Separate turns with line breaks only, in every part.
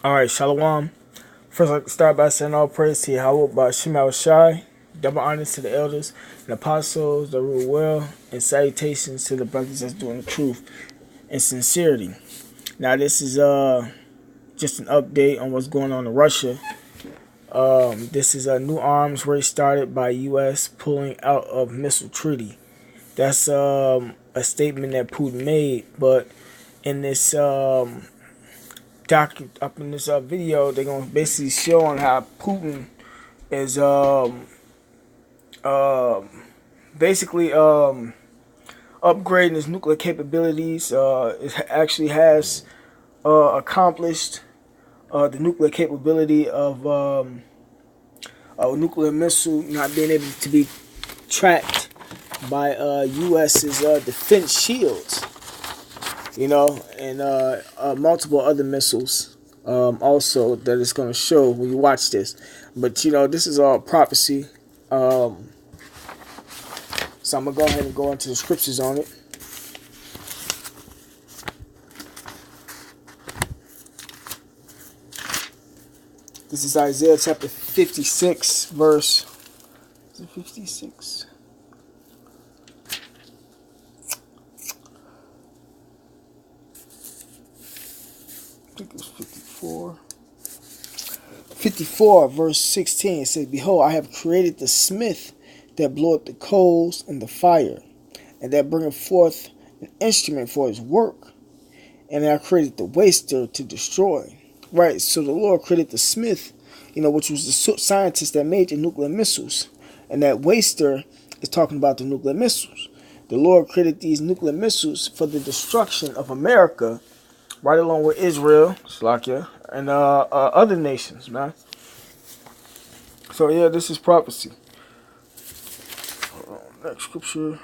All right, Shalom. First, I'd like to start by saying all praise to Yahweh by Shema Shai, double honors to the elders and apostles that rule well, and salutations to the brothers that's doing the truth and sincerity. Now, this is just an update on what's going on in Russia. This is a new arms race started by U.S. pulling out of missile treaty. That's a statement that Putin made, but in this up in this video, they're gonna basically showing how Putin is basically upgrading his nuclear capabilities. It actually has accomplished the nuclear capability of a nuclear missile not being able to be tracked by U.S.'s defense shields. You know, and multiple other missiles also that it's going to show when you watch this. But, you know, this is all prophecy. So I'm going to go ahead and go into the scriptures on it. This is Isaiah chapter 56, verse... Is it 56? I think it's 54. 54, verse 16. It says, "Behold, I have created the smith that bloweth the coals and the fire, and that bringeth forth an instrument for his work. And I created the waster to destroy." Right, so the Lord created the smith, you know, which was the scientist that made the nuclear missiles. And that waster is talking about the nuclear missiles. The Lord created these nuclear missiles for the destruction of America, right along with Israel, Slovakia, and other nations, man. So yeah, this is prophecy. Next scripture.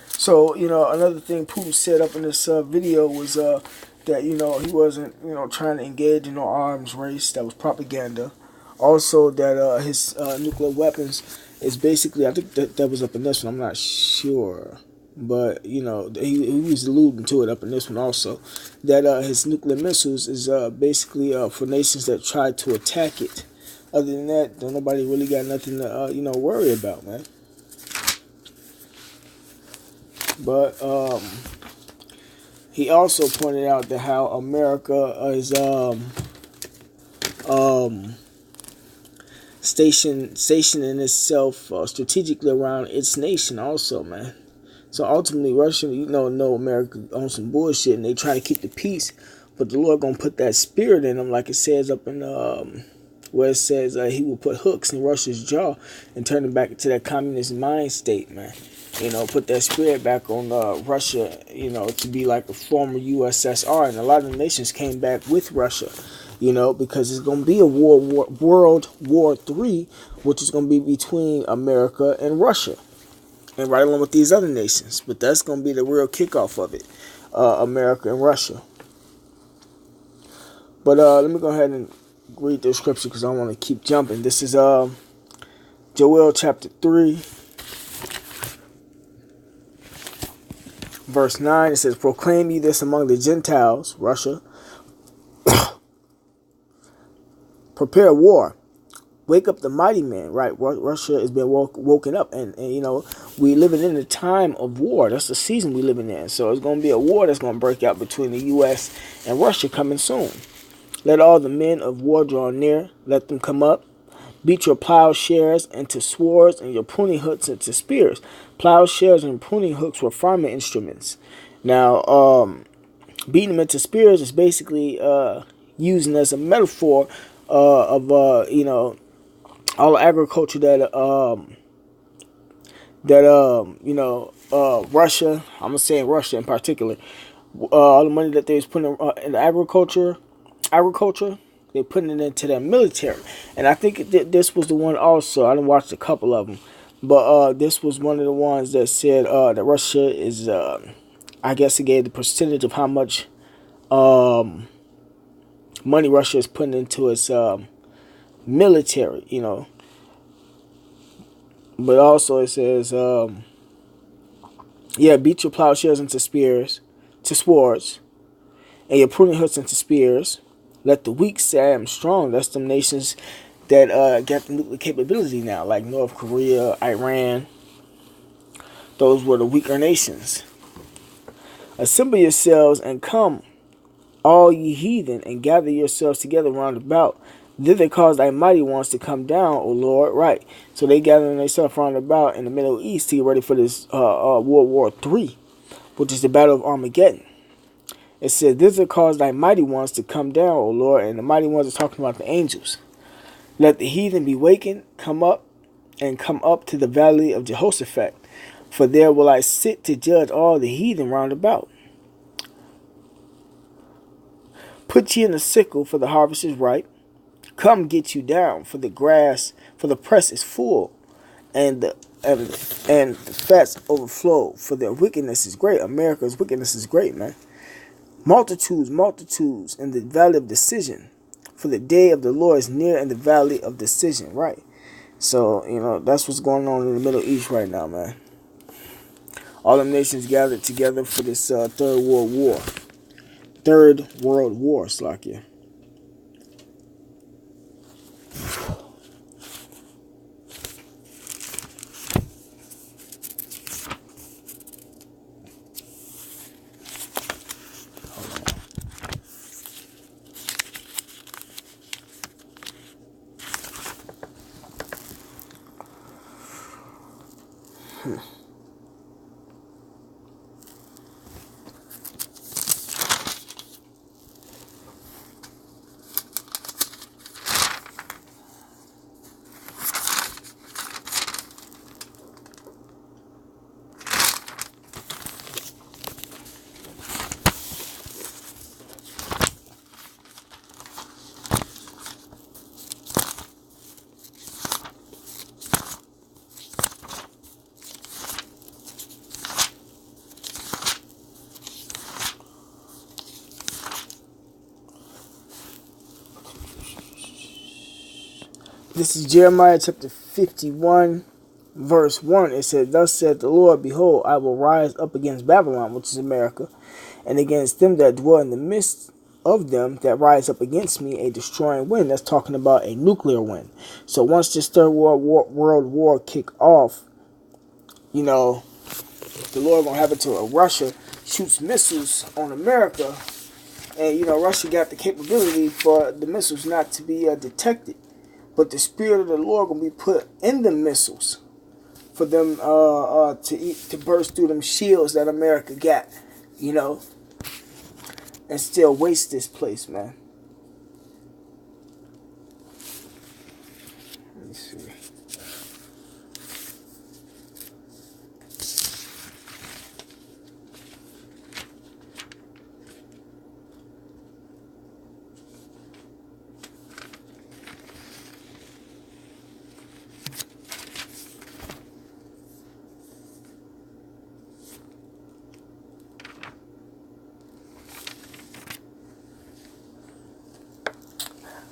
So, you know, another thing Putin said up in this video was that, you know, he wasn't, you know, trying to engage in no arms race. That was propaganda. Also, that his nuclear weapons is basically, I think that was up in this one. I'm not sure. But, you know, he was alluding to it up in this one also. That his nuclear missiles is basically for nations that try to attack it. Other than that, don't nobody really got nothing to, you know, worry about, man. But he also pointed out that how America is stationing itself strategically around its nation also, man. So ultimately, Russia, you know America on some bullshit, and they try to keep the peace. But the Lord gonna put that spirit in them, like it says up in where it says he will put hooks in Russia's jaw and turn it back into that communist mind state, man. You know, put that spirit back on Russia, you know, to be like a former USSR. And a lot of the nations came back with Russia, you know, because it's going to be a World War III, which is going to be between America and Russia. And right along with these other nations. But that's going to be the real kickoff of it, America and Russia. But let me go ahead and read the scripture because I don't want to keep jumping. This is Joel chapter 3. Verse 9, it says, "Proclaim ye this among the Gentiles," Russia. "Prepare war. Wake up the mighty man." Right, Russia has been woken up. And, you know, we living in a time of war. That's the season we living in. So it's going to be a war that's going to break out between the U.S. and Russia coming soon. "Let all the men of war draw near. Let them come up. Beat your plowshares into swords and your pruning hooks into spears." Plowshares and pruning hooks were farming instruments. Now, beating them into spears is basically using as a metaphor of you know, all agriculture that you know, Russia. I'm gonna say Russia in particular. All the money that they was putting in agriculture. They're putting it into their military. And I think this was the one also. I done watched a couple of them. But this was one of the ones that said that Russia is, I guess it gave the percentage of how much money Russia is putting into its military, you know. But also it says, yeah, beat your plowshares into spears, to swords, and your prudent hooks into spears. Let the weak say I am strong. That's them nations that got the nuclear capability now, like North Korea, Iran. Those were the weaker nations. Assemble yourselves and come, all ye heathen, and gather yourselves together round about. Thither cause thy mighty ones to come down, O Lord. Right. So they gathering themselves round about in the Middle East to get ready for this World War III, which is the Battle of Armageddon. It says, thither cause thy mighty ones to come down, O Lord. And the mighty ones are talking about the angels. Let the heathen be wakened, come up, and come up to the valley of Jehoshaphat. For there will I sit to judge all the heathen round about. Put ye in the sickle, for the harvest is ripe. Come get you down, for the press is full, and the fats overflow, for their wickedness is great. America's wickedness is great, man. Multitudes, multitudes in the valley of decision, for the day of the Lord is near in the valley of decision. Right. So, that's what's going on in the Middle East right now, man. All them nations gathered together for this Third World War. Third World War, Slakia. This is Jeremiah chapter 51, verse 1. It said, thus said the Lord, behold, I will rise up against Babylon, which is America, and against them that dwell in the midst of them that rise up against me, a destroying wind. That's talking about a nuclear wind. So once this Third World War kick off, the Lord gonna have it to Russia shoots missiles on America, and Russia got the capability for the missiles not to be detected. But the Spirit of the Lord gonna be put in the missiles for them to burst through them shields that America got, and still waste this place, man. Let me see.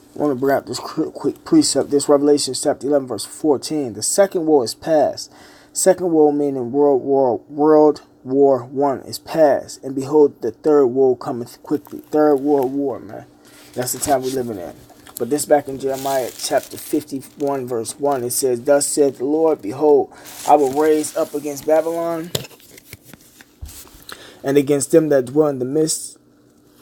I want to bring out this quick precept. This Revelation chapter 11, verse 14. The second war is past. Second war meaning World War I is past. And behold, the third war cometh quickly. Third World War, man. That's the time we're living in. But this back in Jeremiah chapter 51, verse 1. It says, thus said the Lord, behold, I will raise up against Babylon and against them that dwell in the midst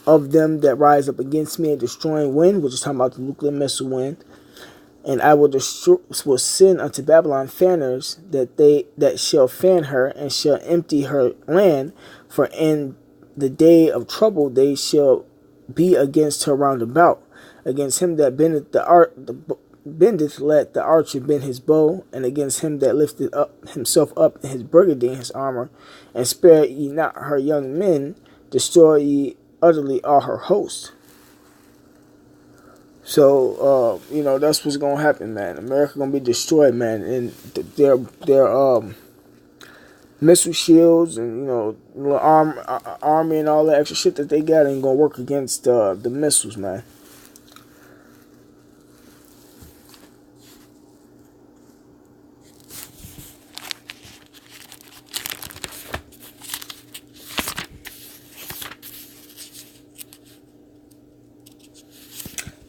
of them that rise up against me, a destroying wind, which is talking about the nuclear missile wind, and I will send unto Babylon fanners that shall fan her and shall empty her land, for in the day of trouble they shall be against her round about. Against him that bendeth let the archer bend his bow, and against him that lifted up himself up in his burgundy and his armor, and spare ye not her young men, destroy ye utterly all her host. So that's what's gonna happen, man. America gonna be destroyed, man, and their missile shields and army and all that extra shit that they got ain't gonna work against the missiles, man.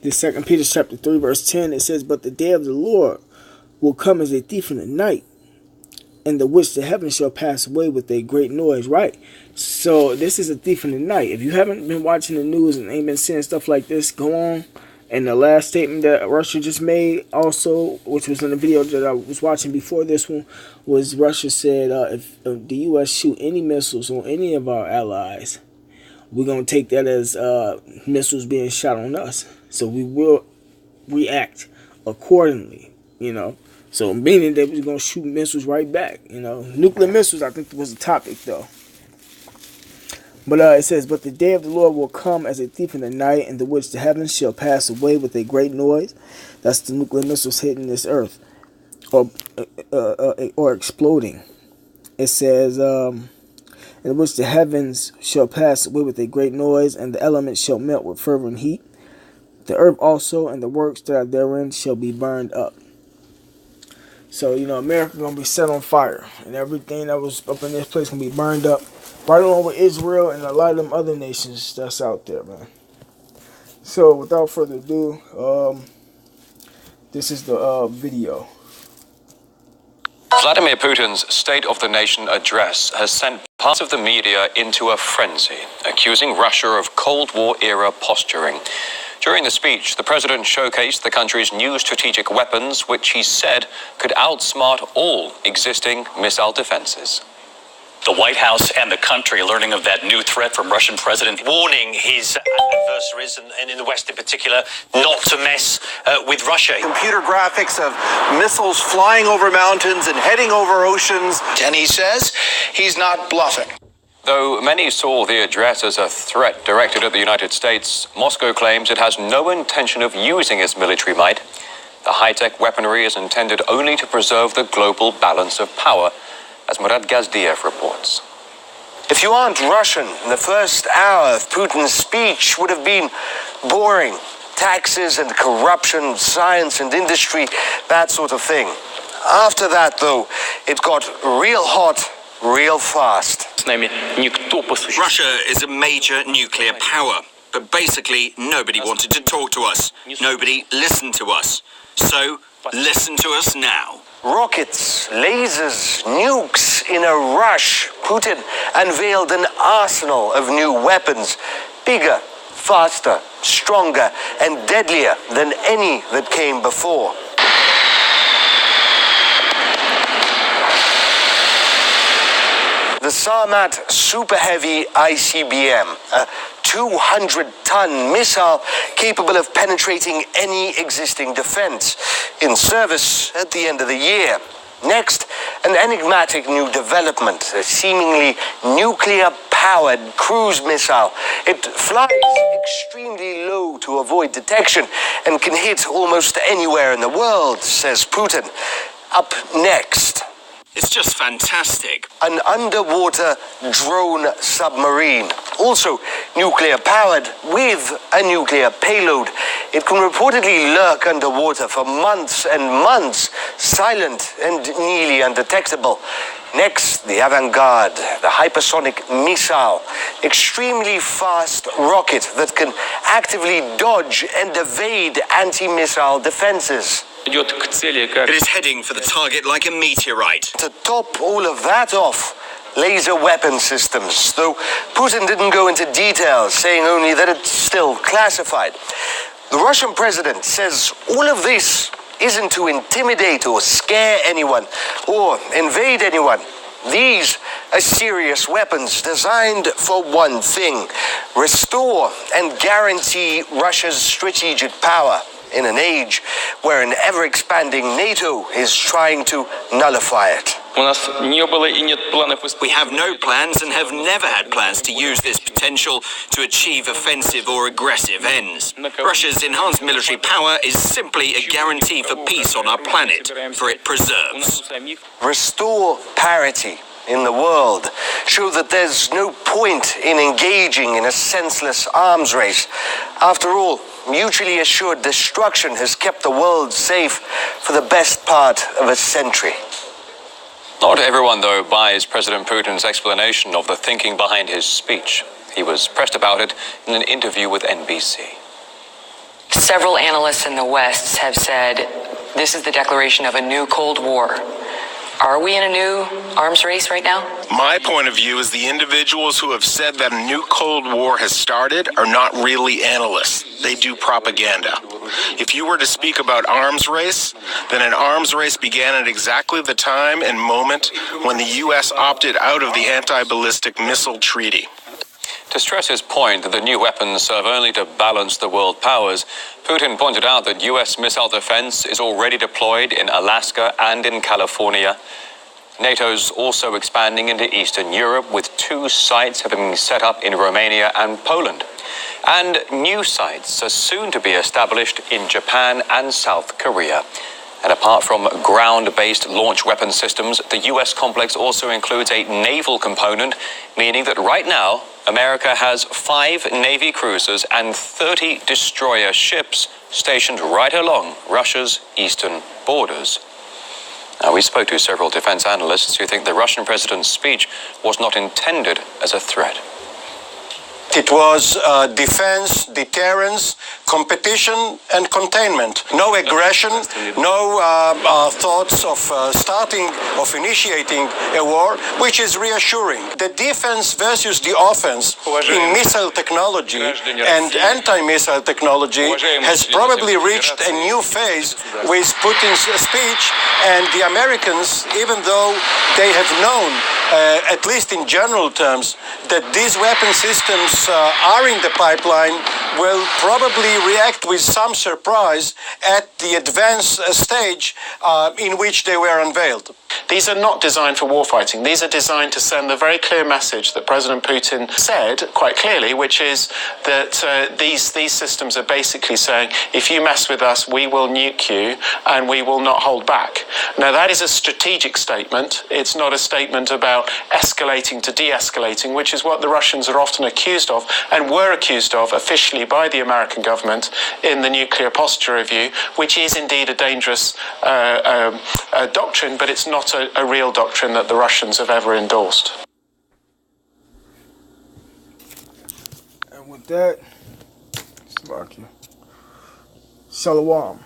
The 2 Peter chapter 3 verse 10, it says, "But the day of the Lord will come as a thief in the night, and the which the heavens shall pass away with a great noise." Right? So this is a thief in the night. If you haven't been watching the news and ain't been seeing stuff like this go on, and the last statement that Russia just made also, which was in the video that I was watching before this one, was Russia said if the U.S. shoot any missiles on any of our allies, we're going to take that as missiles being shot on us. So we will react accordingly, you know. So meaning that we're going to shoot missiles right back, you know. Nuclear missiles, I think, was the topic, though. But it says, "But the day of the Lord will come as a thief in the night, in the which the heavens shall pass away with a great noise." That's the nuclear missiles hitting this earth, or exploding. It says, "In which the heavens shall pass away with a great noise, and the elements shall melt with fervent heat. The earth also and the works that are therein shall be burned up." So, you know, America gonna be set on fire, and everything that was up in this place gonna be burned up, right along with Israel and a lot of them other nations that's out there, man. So, without further ado, this is the video.
Vladimir Putin's State of the Nation address has sent parts of the media into a frenzy, accusing Russia of Cold War-era posturing. During the speech, the president showcased the country's new strategic weapons, which he said could outsmart all existing missile defenses.
The White House and the country learning of that new threat from Russian President, warning his adversaries, and in the West in particular, not to mess with Russia.
Computer graphics of missiles flying over mountains and heading over oceans.
And he says he's not bluffing.
Though many saw the address as a threat directed at the United States, Moscow claims it has no intention of using its military might. The high-tech weaponry is intended only to preserve the global balance of power, as Murad Gazdiev reports.
If you aren't Russian, the first hour of Putin's speech would have been boring. Taxes and corruption, science and industry, that sort of thing. After that, though, it got real hot, real fast.
Russia is a major nuclear power, but basically nobody wanted to talk to us. Nobody listened to us. So, listen to us now.
Rockets, lasers, nukes. In a rush, Putin unveiled an arsenal of new weapons. Bigger, faster, stronger, and deadlier than any that came before. The Sarmat Super Heavy ICBM, a 200-ton missile capable of penetrating any existing defense, in service at the end of the year. Next, an enigmatic new development, a seemingly nuclear-powered cruise missile. It flies extremely low to avoid detection and can hit almost anywhere in the world, says Putin. Up next,
It's just fantastic.
an underwater drone submarine, also nuclear-powered with a nuclear payload. It can reportedly lurk underwater for months and months, silent and nearly undetectable. Next, the avant-garde, the hypersonic missile, extremely fast rocket that can actively dodge and evade anti-missile defenses.
It is heading for the target like a meteorite.
To top all of that off, laser weapon systems, though Putin didn't go into details, saying only that it's still classified. The Russian president says all of this isn't to intimidate or scare anyone or invade anyone. These are serious weapons designed for one thing: restore and guarantee Russia's strategic power in an age where an ever-expanding NATO is trying to nullify it.
We have no plans and have never had plans to use this potential to achieve offensive or aggressive ends. Russia's enhanced military power is simply a guarantee for peace on our planet, for it preserves.
Restore parity in the world, show that there's no point in engaging in a senseless arms race. After all, mutually assured destruction has kept the world safe for the best part of a century.
Not everyone, though, buys President Putin's explanation of the thinking behind his speech. He was pressed about it in an interview with NBC.
Several analysts in the West have said this is the declaration of a new Cold War. Are we in a new arms race right now?
My point of view is the individuals who have said that a new Cold War has started are not really analysts. They do propaganda. If you were to speak about arms race, then an arms race began at exactly the time and moment when the U.S. opted out of the anti-ballistic missile treaty.
To stress his point that the new weapons serve only to balance the world powers, Putin pointed out that U.S. missile defense is already deployed in Alaska and in California. NATO's also expanding into Eastern Europe, with 2 sites having been set up in Romania and Poland. And new sites are soon to be established in Japan and South Korea. And apart from ground-based launch weapon systems, the U.S. complex also includes a naval component, meaning that right now, America has 5 Navy cruisers and 30 destroyer ships stationed right along Russia's eastern borders. Now, we spoke to several defense analysts who think the Russian president's speech was not intended as a threat.
It was defense, deterrence, competition, and containment. No aggression, no thoughts of initiating a war, which is reassuring. The defense versus the offense in missile technology and anti-missile technology has probably reached a new phase with Putin's speech, and the Americans, even though they have known, at least in general terms, that these weapon systems are in the pipeline, will probably react with some surprise at the advanced stage in which they were unveiled.
These are not designed for warfighting. These are designed to send the very clear message that President Putin said quite clearly, which is that these systems are basically saying, if you mess with us, we will nuke you and we will not hold back. Now, that is a strategic statement. It's not a statement about escalating to de-escalating, which is what the Russians are often accused of and were accused of officially by the American government in the Nuclear Posture Review, which is indeed a dangerous doctrine, but it's not a real doctrine that the Russians have ever endorsed.
And with that, Slovakia. Shalom.